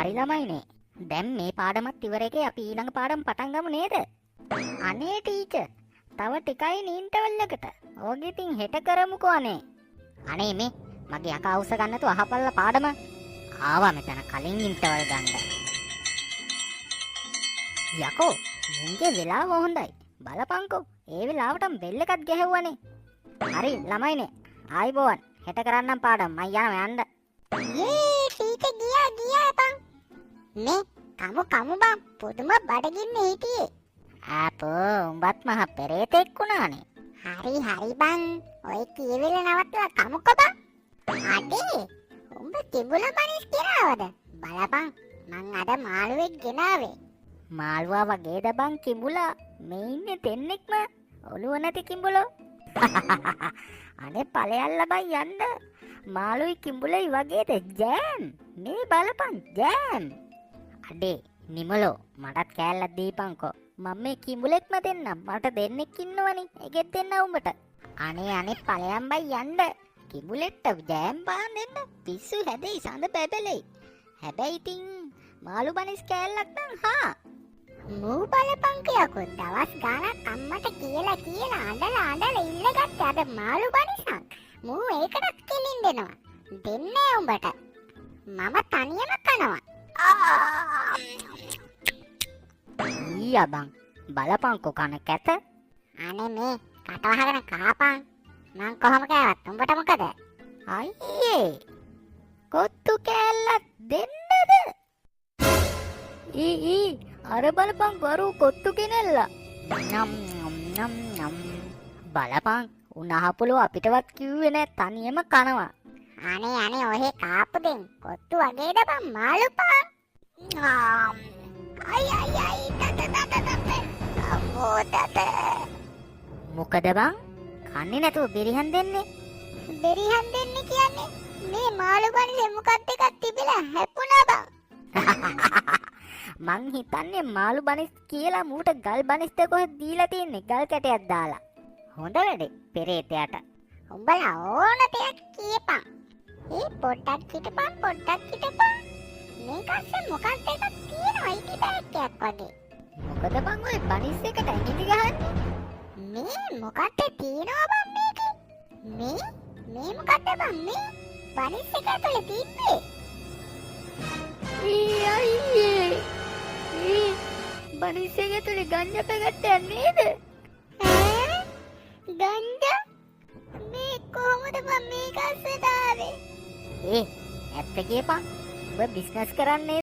හරි ළමයිනේ. දැන් මේ පාඩමත් ඉවර එකේ අපි ඊළඟ පාඩම පටන් ගමු නේද? අනේ ටීචර්, තව ටිකයි ඉන්ටර්වල් එකට. ඕක ඉතින් හෙට කරමුකෝ අනේ. අනේ මේ මගේ යකා අවුස්ස ගන්න තු අහපල්ලා පාඩම. ආවා මෙතන කලින් ඉන්ටර්වල් ගන්න. යකෝ, මුන්ගේ වෙලාව හොඳයි. බලපංකෝ, ඒ වෙලාවටම බෙල් එකක් ගැහුවානේ. හරි ළමයිනේ, ආයිබෝවන්. හෙට කරන්නම් පාඩම්. මම යනවා යන්න. යේ ටීචර් ගියා බං. මේ කමු බං පුදුම බඩගින්නේ හිටියේ. ආපෝ උඹත් මහ පෙරේතෙක් වුණානේ. හරි බං. ඔය කීවෙල නවත්තලා කමුකෝ බං. අඩේ උඹ තිබුණ බනිස් ගෙනාවද? බලපං මං අද මාළුවෙක් ගෙනාවේ. මාළුවා වගේද බං කිඹුලා? මේ ඉන්නේ දෙන්නෙක්ම ඔළුව නැති කිඹුලෝ. අනේ ඵලයල්ලා බං යන්න. මාළුයි කිඹුලයි වගේද ජෑම්. මේ බලපං ජෑම්. අඩේ නිමලෝ මටත් කෑල්ලක් දීපන්කෝ. මම මේ කිඹුලෙක්ම දෙන්නම්. මට දෙන්නෙක් ඉන්නවනේ. ඒකෙත් දෙන්න උඹට. අනේ ඵලයන් බං යන්න. කිඹුලෙක්ට ජෑම් බාන් දෙන්න. පිස්සු හැදෙයි සඳ බැබලෙයි. හැබැයි ඉතින් මාළු බනිස් කෑල්ලක් නම් හා මූ බලපංකයකෝ දවස් ගානක් අම්මට කියලා අඬලා ඉල්ලගත්තේ අද මාළු බනිසක්. මූ ඒකටත් කෙලින් දෙනවා. දෙන්නේ උඹට. මම තනියම කනවා. ඊයා බං බලපංකෝ කන කැත. අනේ මේ කට වහගෙන කාපන්. මං කොහොම කෑවත් උඹට මොකද? අයියේ කොත්තු කෑල්ලක් දෙන්නද? ඊ අර බලපං වරු කොත්තු කෙනෙල්ලා. නම් බලපං උනහපුලෝ අපිටවත් කිව්වේ නෑ තනියම කනවා. අනේ ඔහෙ කාපු දෙන් කොත්තු වගේද බං මාළුපා. අයි අම්මෝ තත. මොකද බං කන්නේ නැතුව බෙරිහන් දෙන්නේ? බෙරිහන් දෙන්නේ කියන්නේ මේ මාළු බනිලේ මොකක්ද එකක් තිබිලා හැප්පුණා බං. මං හිතන්නේ මාළු බනිස් කියලා මූට ගල් බනිස්ද කොහෙද දීලා තින්නේ ගල් කැටයක් දාලා. හොඳ වැඩේ පෙරේතයාට. උඹලා ඕන දෙයක් කියපන්. ඒ පොඩ්ඩක් හිටපන්. මේක අස්සේ මොකක්ද එකක් තියෙනවා ඉටි බෑග් එකක් වගේ. මොකද බං ඔය බනිස් එකට ඇඟිලි ගහන්නේ? මේ මොකක්ද තියෙනවා බං මේකේ? මේ මොකක්ද බං මේ බනිස් එක ඇතුලේ තිබ්බේ? අයියේ බනිස් එක ඇතුලේ ගංජා පැකට්ටයක් නේද? ගංජා? මේ කොහොමද බං මේක අස්සට ආවේ? ඇත්ත කියපන්. ඔබ බිස්නස් කරන්නේ